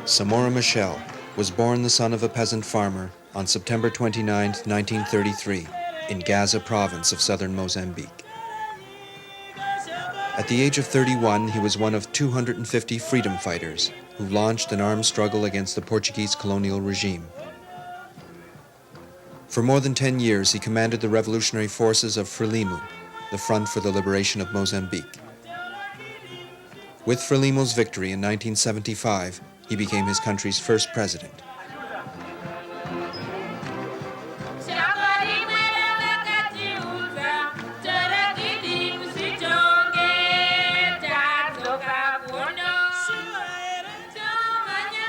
Samora Machel was born the son of a peasant farmer on September 29, 1933, in Gaza province of southern Mozambique. At the age of 31, he was one of 250 freedom fighters who launched an armed struggle against the Portuguese colonial regime. For more than 10 years, he commanded the revolutionary forces of Frelimo, the Front for the Liberation of Mozambique. With Frelimo's victory in 1975, he became his country's first president.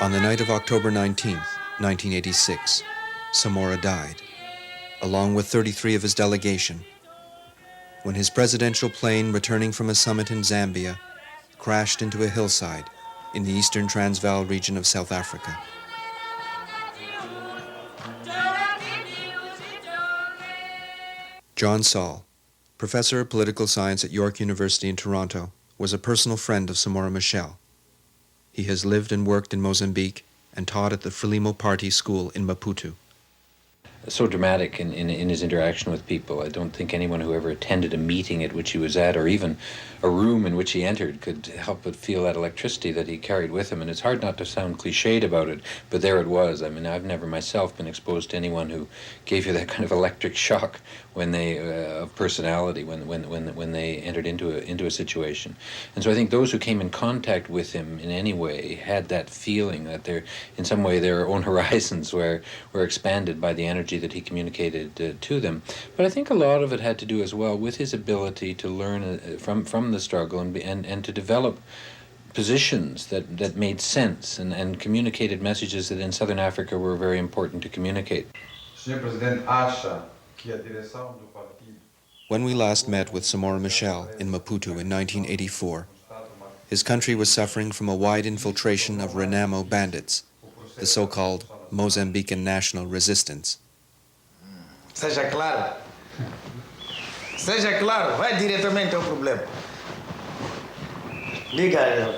On the night of October 19, 1986, Samora died, along with 33 of his delegation, when his presidential plane, returning from a summit in Zambia, crashed into a hillside in the eastern Transvaal region of South Africa. John Saul, professor of political science at York University in Toronto, was a personal friend of Samora Machel. He has lived and worked in Mozambique and taught at the Frelimo Party School in Maputo. So dramatic in his interaction with people. I don't think anyone who ever attended a meeting at which he was at, or even a room in which he entered, could help but feel that electricity that he carried with him. And it's hard not to sound cliched about it, but there it was. I mean, I've never myself been exposed to anyone who gave you that kind of electric shock when they of personality when they entered into a situation. And so I think those who came in contact with him in any way had that feeling that in some way their own horizons were expanded by the energy that he communicated to them. But I think a lot of it had to do as well with his ability to learn from the struggle and to develop positions that made sense and communicated messages that in Southern Africa were very important to communicate. When we last met with Samora Machel in Maputo in 1984, his country was suffering from a wide infiltration of Renamo bandits, the so-called Mozambican National Resistance. Seja claro. Seja claro, vai diretamente ao problema. Diga.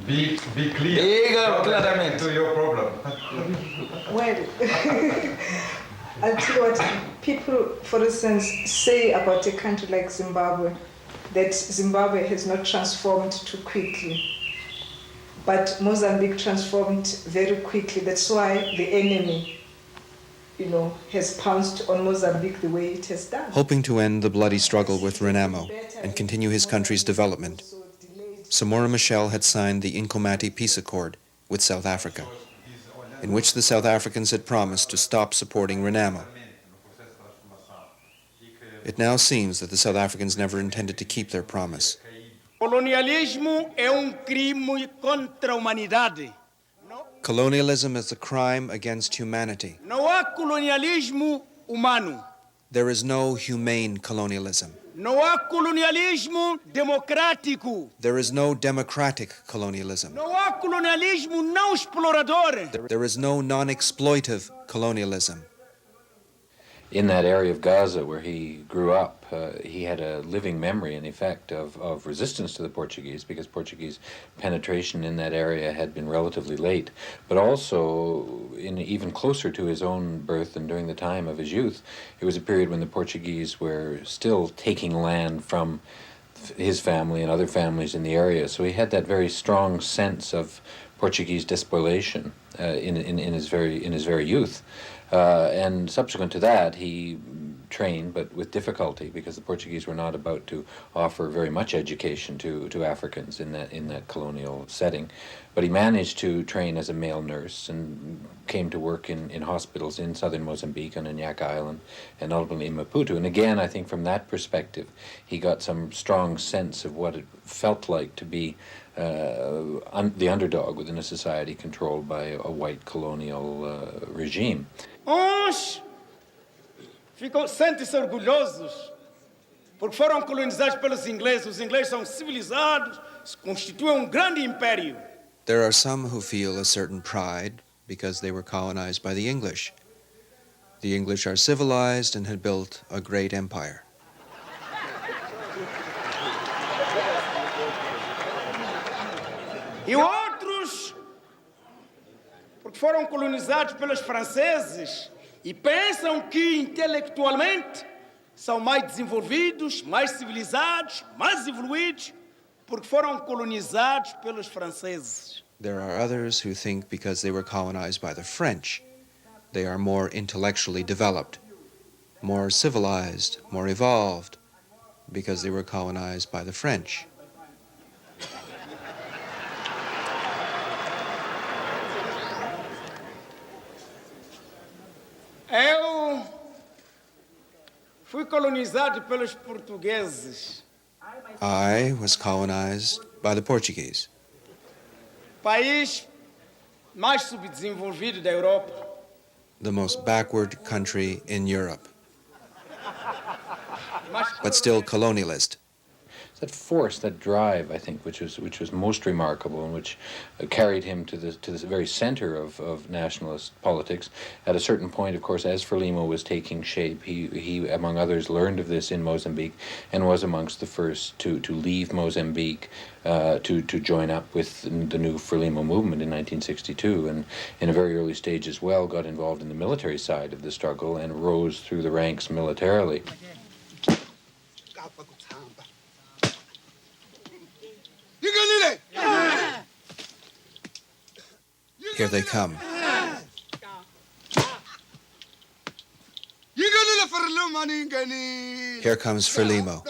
Be clear. Diga claramente. To your problem. Well, I'll tell you what people, for instance, say about a country like Zimbabwe, that Zimbabwe has not transformed too quickly. But Mozambique transformed very quickly. That's why the enemy, has pounced on Mozambique the way it has done. Hoping to end the bloody struggle with Renamo and continue his country's development, Samora Machel had signed the Inkomati Peace Accord with South Africa, in which the South Africans had promised to stop supporting Renamo. It now seems that the South Africans never intended to keep their promise. Colonialismo é crime contra a humanidade. Colonialism is a crime against humanity. Não há colonialismo humano. There is no humane colonialism. Não há colonialismo democrático. There is no democratic colonialism. Não há colonialismo não explorador. There is no non-exploitive colonialism. In that area of Gaza where he grew up, he had a living memory, in effect, of resistance to the Portuguese, because Portuguese penetration in that area had been relatively late. But also, even closer to his own birth and during the time of his youth, it was a period when the Portuguese were still taking land from his family and other families in the area. So he had that very strong sense of Portuguese despoliation in his very youth. And subsequent to that, he trained, but with difficulty, because the Portuguese were not about to offer very much education to Africans in that colonial setting. But he managed to train as a male nurse and came to work in hospitals in southern Mozambique and in Nyack Island and ultimately in Maputo. And again, I think from that perspective, he got some strong sense of what it felt like to be the underdog within a society controlled by a white colonial regime. Uns sentem-se orgulhosos porque foram colonizados pelos ingleses. Os ingleses são civilizados, constituem grande império. There are some who feel a certain pride because they were colonized by the English. The English are civilized and had built a great empire. E outros, porque foram colonizados pelos franceses e pensam que intelectualmente são mais desenvolvidos, mais civilizados, mais evoluídos, porque foram colonizados pelos franceses. There are others who think because they were colonized by the French, they are more intellectually developed, more civilized, more evolved, because they were colonized by the French. Eu fui colonizado pelos portugueses, I was colonized by the Portuguese, país mais subdesenvolvido da Europa. the most backward country in Europe, Mas but still colonialist. That force, that drive, I think, which was most remarkable, and which carried him to the very center of nationalist politics. At a certain point, of course, as Frelimo was taking shape, he among others learned of this in Mozambique, and was amongst the first to leave Mozambique to join up with the new Frelimo movement in 1962, and in a very early stage as well got involved in the military side of the struggle and rose through the ranks militarily. Here they come. Here comes Frelimo.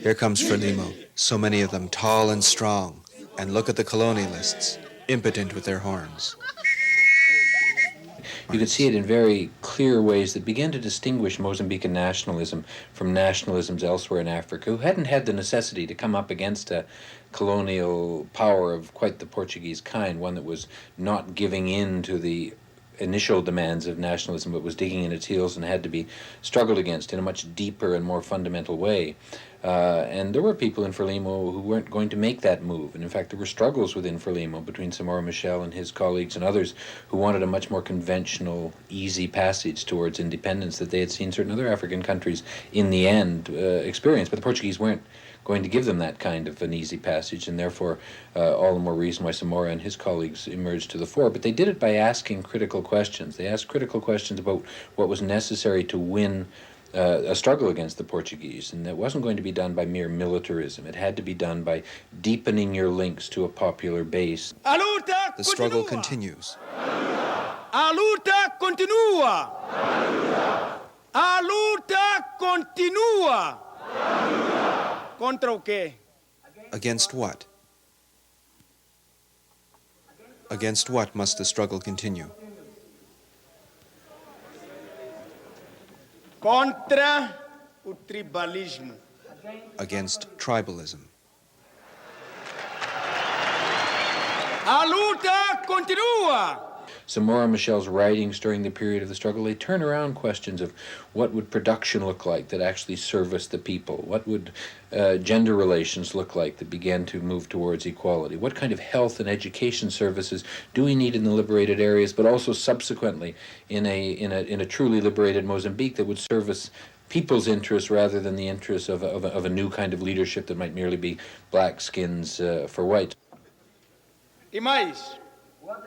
Here comes Frelimo, so many of them tall and strong, and look at the colonialists, impotent with their horns. You could see it in very clear ways that began to distinguish Mozambican nationalism from nationalisms elsewhere in Africa, who hadn't had the necessity to come up against a colonial power of quite the Portuguese kind, one that was not giving in to the initial demands of nationalism, but was digging in its heels and had to be struggled against in a much deeper and more fundamental way. And there were people in Frelimo who weren't going to make that move. And in fact, there were struggles within Frelimo between Samora Machel and his colleagues and others who wanted a much more conventional, easy passage towards independence that they had seen certain other African countries in the end experience. But the Portuguese weren't going to give them that kind of an easy passage, and therefore all the more reason why Samora and his colleagues emerged to the fore. But they did it by asking critical questions. They asked critical questions about what was necessary to win a struggle against the Portuguese, and that wasn't going to be done by mere militarism. It had to be done by deepening your links to a popular base. A luta The struggle continua. continues. A luta continua. A luta continua. Contra o quê? Against what? Against what must the struggle continue? Contra o tribalismo. Against tribalism. A luta continua. Samora Machel's writings during the period of the struggle, they turn around questions of what would production look like that actually serviced the people? What would gender relations look like that began to move towards equality? What kind of health and education services do we need in the liberated areas, but also subsequently in a truly liberated Mozambique that would service people's interests rather than the interests of a new kind of leadership that might merely be black skins for white? E mais?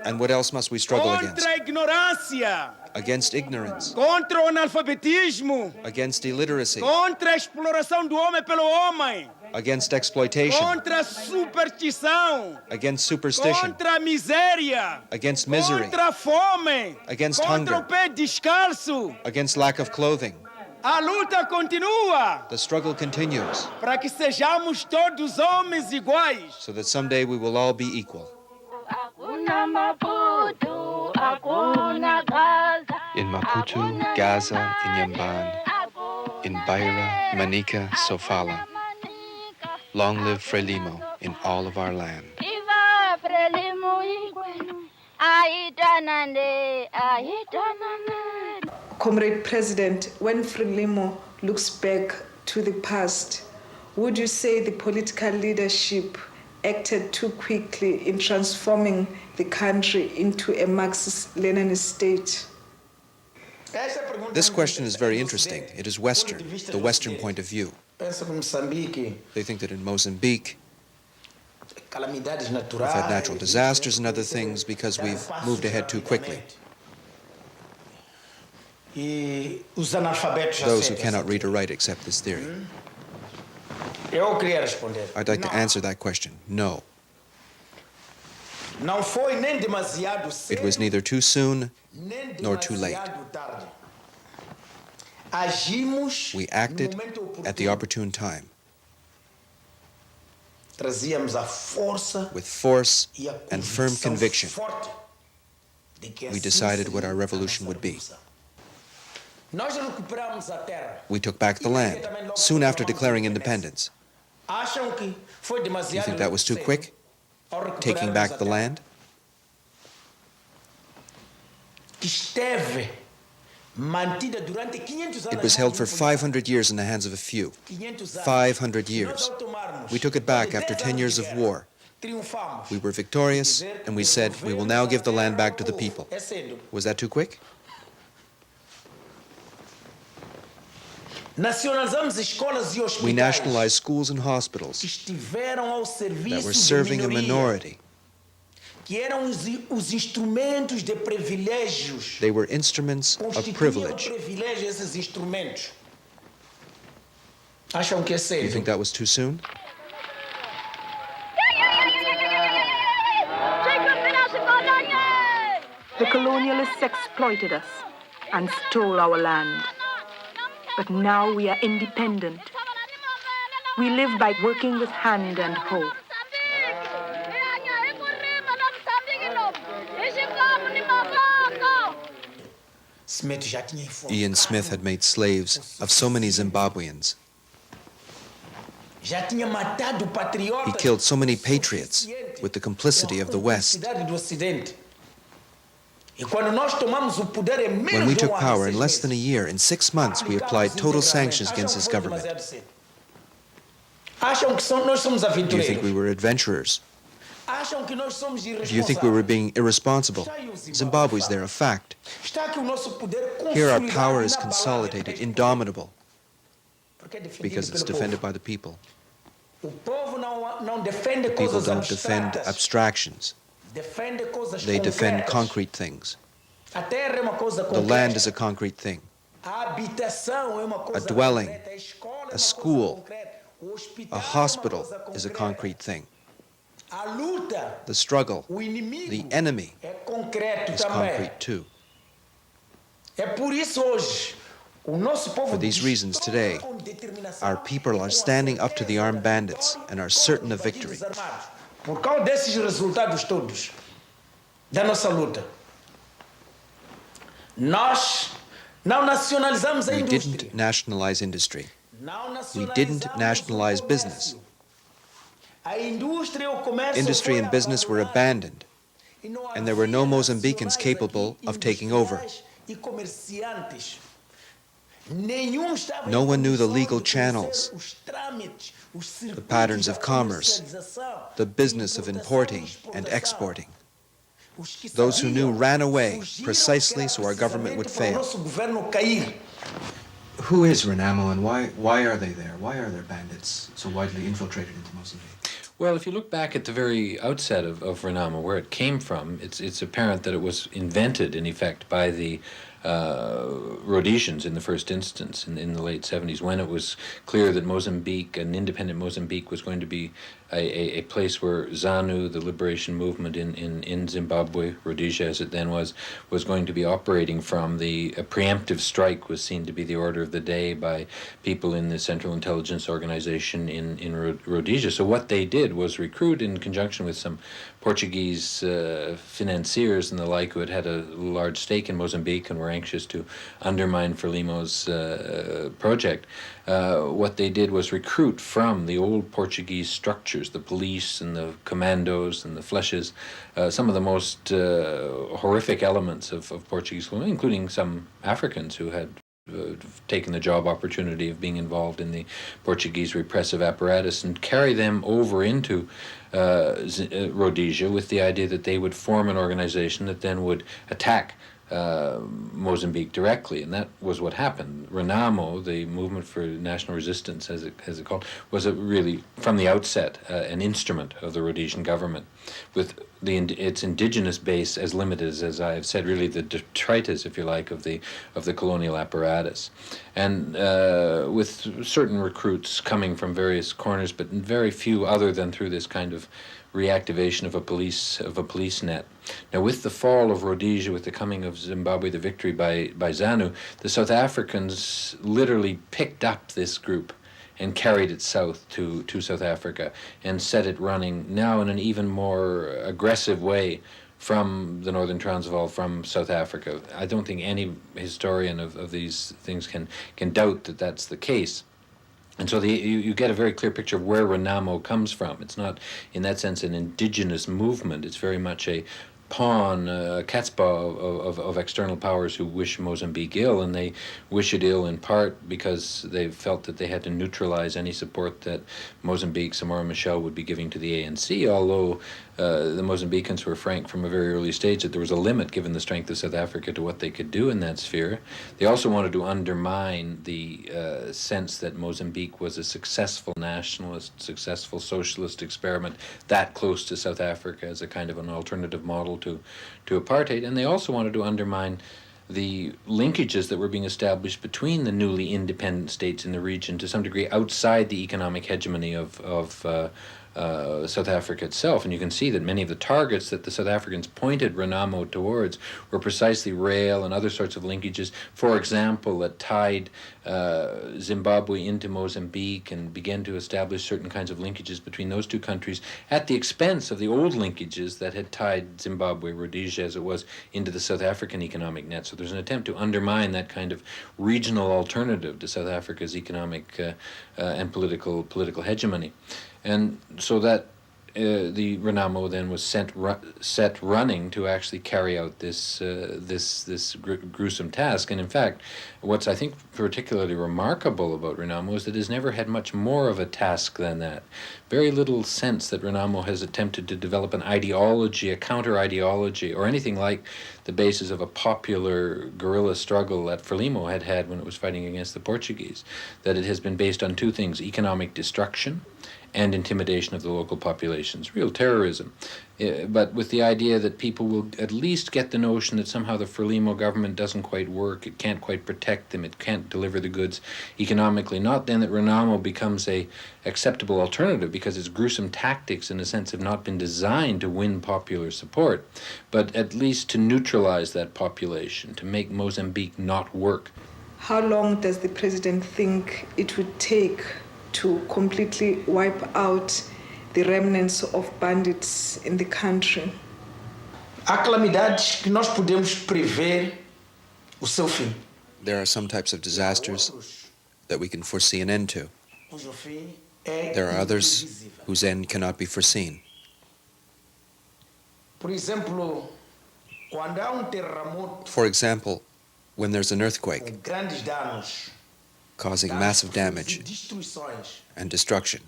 And what else must we struggle against? Contra a ignorância. Against ignorance. Contra o analfabetismo. Against illiteracy. Contra a exploração do homem pelo homem. Against exploitation. Contra a superstição. Against superstition. Contra a miséria. Against misery. Contra a fome. Against Contra hunger. o pé descalço. Against lack of clothing. A luta continua The struggle continues para que sejamos todos homens iguais. so that someday we will all be equal. In Maputo, Gaza, in Yamban, in Beira, Manica, Sofala. Long live Frelimo in all of our land. Comrade President, when Frelimo looks back to the past, would you say the political leadership acted too quickly in transforming the country into a Marxist-Leninist state? This question is very interesting. It is Western, the Western point of view. Pensa que Moçambique, They think that in Mozambique, calamidades we've had naturais, natural disasters and other things because we've moved ahead too quickly. E os analfabetos Those who aceitam cannot essa read or write accept this theory. Eu queria responder. I'd like to Não. answer that question. No. Não foi nem demasiado It cedo, was neither too soon nem nor too late. demasiado tarde. Agimos We acted no momento at the oportuno. opportune time Trazíamos a força with force e a and firm convicção conviction. forte de que We assim decided seria what our a revolution nossa would be. revolução. Nós recuperamos a terra. We took back the land soon after declaring independence. Acham que foi Do you demasiado think that was too cedo quick, ao recuperarmos taking a back the terra? land? Que esteve mantida durante 500 anos. It was held for 500 years in the hands of a few. 500 years. We took it back after 10 years of war. We were victorious, and we said, we will now give the land back to the people. É cedo. Was that too quick? Nacionalizamos escolas e hospitais We nationalized schools and que hospitals estiveram ao serviço that were de serving a minoria, minority. que eram os instrumentos de privilégios. They were instruments of Constituíam privilege. privilégio esses instrumentos. Acham que é cedo? You think that was too soon? The colonialists exploited us and stole our land. But now we are independent. We live by working with hand and hoe. Smith já tinha informado. Ian Smith had made slaves of so many Zimbabweans. Já tinha matado patriotas. He killed so many patriots with the complicity of the West. Cidade do Ocidente. E quando nós tomamos o poder em menos When we de took ano, power, 6 in less than a meses, year, in 6 months, we applied total sanctions against his government. Acham que nós somos Do you think we aventureiros? were adventurers? Acham que nós somos Do you think we were being irresponsible? Zimbabwe's there, a fact. Está aqui o nosso poder Here our consolidado, power is inabalável, consolidated, indomitable, porque é defendido because it's pelo defended povo. by the people. O povo não defende People coisas don't defend abstratas. abstractions. Defende coisas They defend concretas. concrete things. A terra é uma coisa The concreta. land is a concrete thing. A habitação é uma coisa dwelling, concreta. A escola é a uma school, coisa concreta. O hospital A é uma hospital coisa is a concreta. concrete thing. A luta, The struggle, o inimigo the enemy, é concreto is também. concrete too. É por isso hoje o nosso povo For these reasons today, com determinação our people are standing up to the armed bandits and are certain of victory. Por causa desses resultados todos da nossa luta. Nós não nacionalizamos a We indústria. didn't nationalize industry. Não We didn't nacionalizamos nationalize o business. comércio. A indústria e o comércio Industry foi and business were abandonado. abandoned, E não and there were no havia Mozambicans nacionais capable aqui, of taking over. industriais e comerciantes. Nenhum estava No em one knew the condições legal de channels, conhecer os trâmites, os circuitos patterns da of commerce, comercialização, the business of importação importing e and exportação. exporting. Os que Those who knew sabiam, ran away fugiram precisely que so era our government would precisamente para o fail. nosso governo cair. Who is Renamo and why are they there? Why are there bandits so widely infiltrated into Mozambique? Well, if you look back at the very outset of Renamo, where it came from, it's apparent that it was invented, in effect, by the Rhodesians in the first instance in the late 70s, when it was clear that Mozambique, an independent Mozambique, was going to be a place where ZANU, the liberation movement in Zimbabwe, Rhodesia as it then was going to be operating from. A preemptive strike was seen to be the order of the day by people in the Central Intelligence Organization in Rhodesia. So what they did was recruit, in conjunction with some Portuguese financiers and the like, who had a large stake in Mozambique and were anxious to undermine Frelimo's project. What they did was recruit from the old Portuguese structures, the police and the commandos and the flèches, some of the most horrific elements of Portuguese, including some Africans who had taken the job opportunity of being involved in the Portuguese repressive apparatus, and carry them over into Rhodesia with the idea that they would form an organization that then would attack Mozambique directly, and that was what happened. Renamo, the movement for national resistance, as it called, was really from the outset an instrument of the Rhodesian government, with its indigenous base as limited as I have said, really the detritus, if you like, of the colonial apparatus, and with certain recruits coming from various corners, but very few other than through this kind of reactivation of a police net. Now, with the fall of Rhodesia, with the coming of Zimbabwe, the victory by ZANU, the South Africans literally picked up this group and carried it south to South Africa and set it running now in an even more aggressive way from the Northern Transvaal, from South Africa. I don't think any historian of these things can doubt that that's the case. And so you get a very clear picture of where Renamo comes from. It's not, in that sense, an indigenous movement. It's very much a pawn, cat's paw of external powers who wish Mozambique ill, and they wish it ill in part because they felt that they had to neutralize any support that Mozambique, Samora Machel, would be giving to the ANC, although the Mozambicans were frank from a very early stage that there was a limit, given the strength of South Africa, to what they could do in that sphere. They also wanted to undermine the sense that Mozambique was a successful nationalist, successful socialist experiment that close to South Africa as a kind of an alternative model to apartheid. And they also wanted to undermine the linkages that were being established between the newly independent states in the region, to some degree outside the economic hegemony of South Africa itself. And you can see that many of the targets that the South Africans pointed Renamo towards were precisely rail and other sorts of linkages, for example, that tied Zimbabwe into Mozambique and began to establish certain kinds of linkages between those two countries at the expense of the old linkages that had tied Zimbabwe, Rhodesia as it was, into the South African economic net. So there's an attempt to undermine that kind of regional alternative to South Africa's economic and political hegemony. And so that the Renamo then was set running to actually carry out this gruesome task. And in fact, what's I think particularly remarkable about Renamo is that it has never had much more of a task than that. Very little sense that Renamo has attempted to develop an ideology, a counter-ideology, or anything like the basis of a popular guerrilla struggle that Frelimo had when it was fighting against the Portuguese. That it has been based on two things: economic destruction and intimidation of the local populations, real terrorism. But with the idea that people will at least get the notion that somehow the Frelimo government doesn't quite work, it can't quite protect them, it can't deliver the goods economically. Not then that Renamo becomes a acceptable alternative, because its gruesome tactics, in a sense, have not been designed to win popular support, but at least to neutralize that population, to make Mozambique not work. How long does the president think it would take to completely wipe out the remnants of bandits in the country? Há calamidades que nós podemos prever o seu fim. There are some types of disasters that we can foresee an end to. Cujo fim é There are others imprevisível. whose end cannot be foreseen. Por exemplo, quando há terremoto For example, when there's an earthquake com grandes danos, causing massive e damage destruições, and destruction,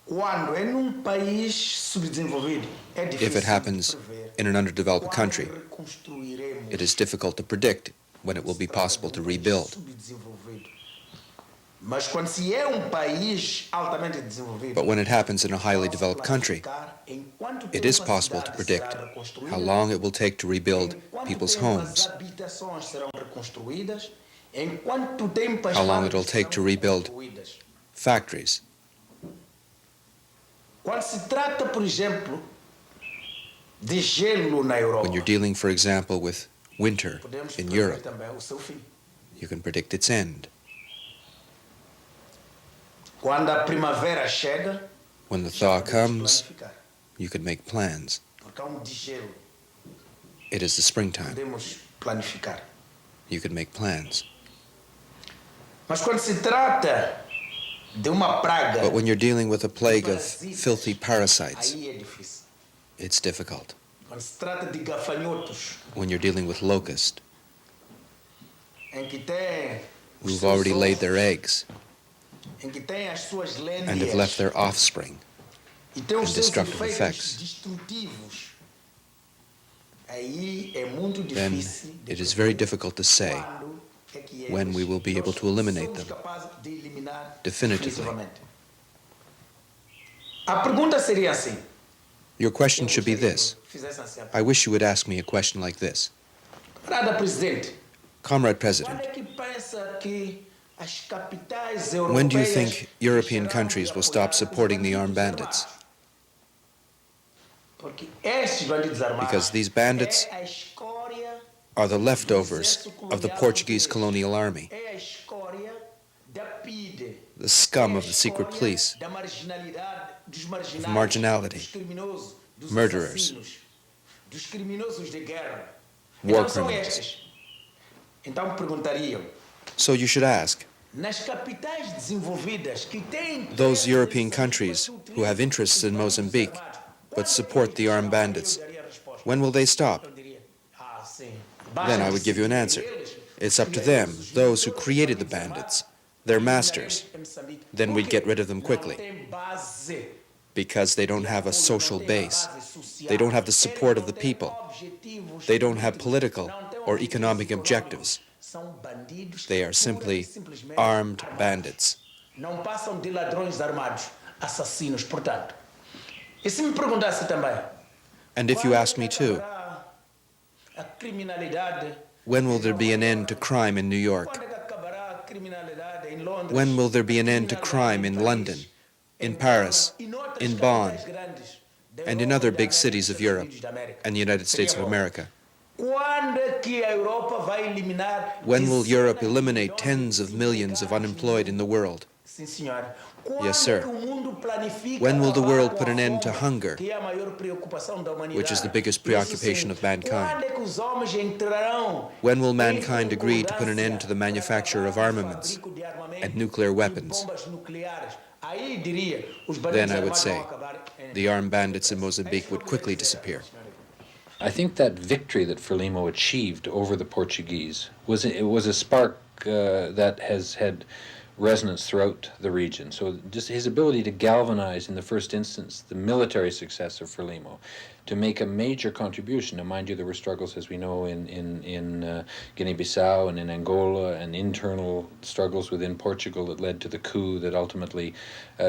quando é num país subdesenvolvido, é difícil if it happens de prever in an underdeveloped quando country, reconstruiremos it is difficult to predict when it will be possible to rebuild. subdesenvolvido. Mas quando se é país altamente desenvolvido, But when it happens in a highly developed country, em quanto it tempo is a possible to cidade predict será reconstruída, how long it will take to rebuild em quanto people's tempo homes, as habitações serão reconstruídas, em quanto tempo as how long fábricas it'll take to serão rebuild reconstruídas. factories. Quando se trata, por exemplo, de gelo na Europa, When you're dealing, for example, with winter podemos in prever Europe, também o seu fim. you can predict its end. Quando a primavera chega, When the já thaw podemos comes, planificar, you can make plans. porque há degelo, It is the springtime. podemos planificar. You can make plans. Mas quando se trata de uma praga, But when you're dealing with a plague of parasitas, filthy parasites, aí é difícil. it's difficult. Quando se trata de gafanhotos, When you're dealing with locusts, em que tem os who've seus already laid their ovos, eggs em que tem as suas lêndias, and have left their offspring, e tem os and seus destructive efeitos effects. destrutivos, aí é muito then difícil de it is very difficult to say quando é que when we will be able to eliminate somos them capazes de eliminar definitively. definitivamente. A pergunta seria assim. Your question Eu should be gostaria this. que fizesse assim a I wish you would ask me a question like this. Camarada presidente, Comrade quando President, é que pensa que as capitais when do you europeias think European deixarão countries de will stop apoiar os supporting the armed bandidos bandits? armados? Porque estes bandidos armados Because these bandits é a escória are the do leftovers exército of the colonial Portuguese português. colonial army, É a escória da PIDE. the scum É a of the secret escória police, da marginalidade, dos marginais, marginality, dos criminosos, dos murderers, assassinos, dos criminosos de guerra. war Então são criminals. estes. Então perguntariam, So you should ask, nas capitais desenvolvidas que têm those interesse European nesse countries conflito who have interests in bandidos Mozambique armados, but quando support the armed bandits, eu daria a resposta. when will they stop? Eu diria, sim. Then I would give you an answer. It's up to them, those who created the bandits, their masters. Then we'd get rid of them quickly, because they don't have a social base. They don't have the support of the people. They don't have political or economic objectives. They are simply armed bandits. Não passam de ladrões armados, assassinos, portanto. E se me perguntasse também, And if you ask me too, a criminalidade, when will there be an end to crime in New York? quando é que acabará a criminalidade em Londres? When will there be an end to crime in London, in Paris, in Bonn, and in other big cities of Europe and the United States of America? Quando é que a Europa vai eliminar? When will Europe eliminate tens of millions of unemployed in the world? Sim, senhora. Yes, sir. Quando é que o mundo planifica When will the acabar world com put a an end to fome, hunger, que é a maior preocupação da humanidade? which is the biggest preoccupation of mankind? Quando é que os homens entrarão When will em mankind agree to put an end to the manufacture of armaments fabrico de armamento and nuclear e weapons? bombas nucleares? Aí diria, os Then bandidos I would armados say vão acabar em- the armed bandits in Mozambique would quickly disappear. I think that victory that Frelimo achieved over the Portuguese was a spark that has had resonance throughout the region. So just his ability to galvanize, in the first instance, the military success of Frelimo, to make a major contribution. Now, mind you, there were struggles, as we know, in Guinea-Bissau and in Angola, and internal struggles within Portugal that led to the coup that ultimately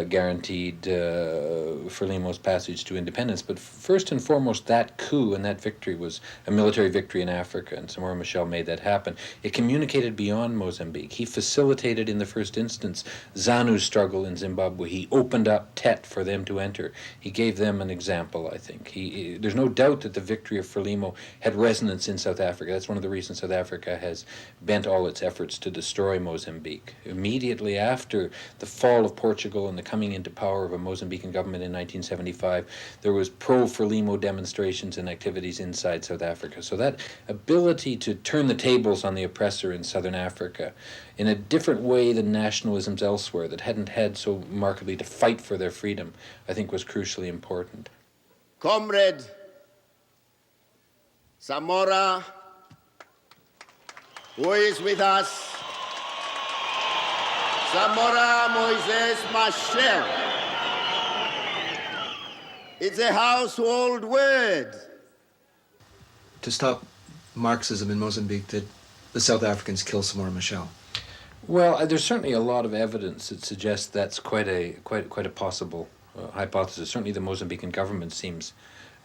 guaranteed Frelimo's passage to independence. But first and foremost, that coup and that victory was a military victory in Africa, and Samora Machel made that happen. It communicated beyond Mozambique. He facilitated, in the first instance, ZANU's struggle in Zimbabwe. He opened up Tet for them to enter. He gave them an example, I think. There's no doubt that the victory of Frelimo had resonance in South Africa. That's one of the reasons South Africa has bent all its efforts to destroy Mozambique. Immediately after the fall of Portugal and the coming into power of a Mozambican government in 1975, there was pro-Frelimo demonstrations and activities inside South Africa. So that ability to turn the tables on the oppressor in Southern Africa in a different way than nationalisms elsewhere that hadn't had so markedly to fight for their freedom, I think was crucially important. Comrade Samora, who is with us, Samora Moisés Machel. It's a household word. To stop Marxism in Mozambique, did the South Africans kill Samora Machel? Well, there's certainly a lot of evidence that suggests that's quite a possible hypothesis. Certainly, the Mozambican government seems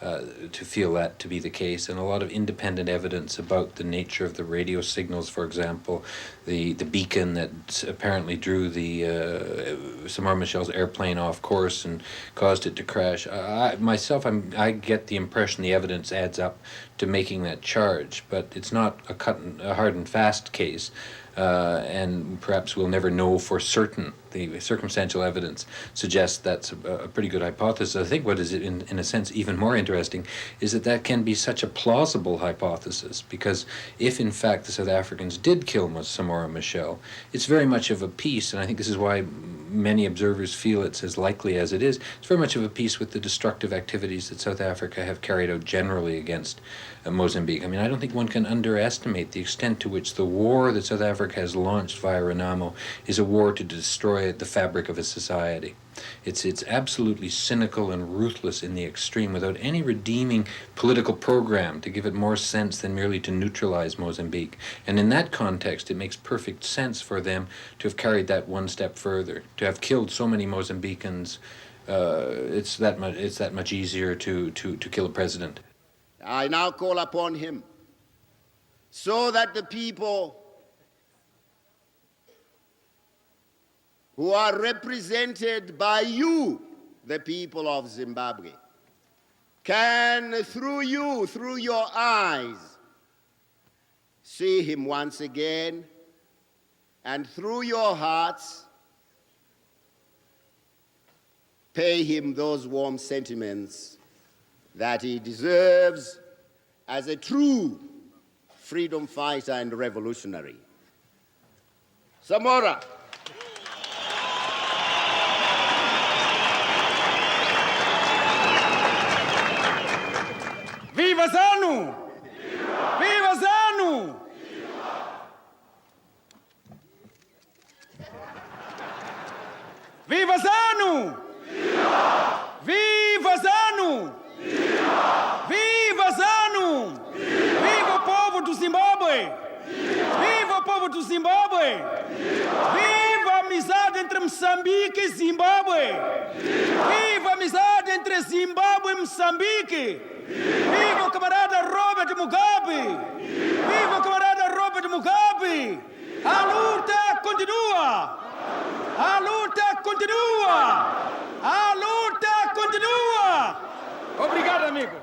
to feel that to be the case, and a lot of independent evidence about the nature of the radio signals, for example, the beacon that apparently drew the Samora Machel's airplane off course and caused it to crash. I get the impression the evidence adds up to making that charge, but it's not a hard and fast case. And perhaps we'll never know for certain. The circumstantial evidence suggests that's a pretty good hypothesis. I think what is, in a sense, even more interesting is that can be such a plausible hypothesis, because if, in fact, the South Africans did kill Samora Machel, it's very much of a piece, and I think this is why many observers feel it's as likely as it is. It's very much of a piece with the destructive activities that South Africa have carried out generally against Mozambique. I mean, I don't think one can underestimate the extent to which the war that South Africa Africa has launched via Renamo is a war to destroy the fabric of a society. It's absolutely cynical and ruthless in the extreme, without any redeeming political program to give it more sense than merely to neutralize Mozambique. And in that context, it makes perfect sense for them to have carried that one step further, to have killed so many Mozambicans. It's that much easier to kill a president. I now call upon him so that the people who are represented by you, the people of Zimbabwe, can, through you, through your eyes, see him once again, and through your hearts, pay him those warm sentiments that he deserves as a true freedom fighter and revolutionary. Samora. Viva ZANU! Viva ZANU! Viva ZANU! Viva ZANU! Viva ZANU! Viva o povo do Zimbábue! Viva o povo do Zimbábue! Viva a amizade entre Moçambique e Zimbábue! Viva a amizade entre Zimbábue e Moçambique! Viva o camarada Robert Mugabe! Viva o camarada Robert Mugabe! A luta continua! A luta continua! A luta continua! Obrigado, amigo.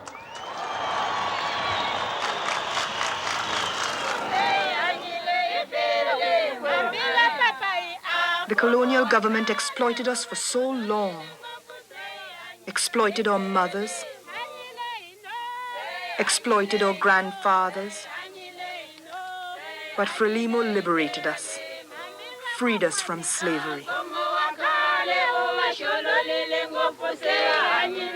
The colonial government exploited us for so long. Exploited our mothers. Exploited our grandfathers. But Frelimo liberated us, freed us from slavery. Shololele ngopose ani,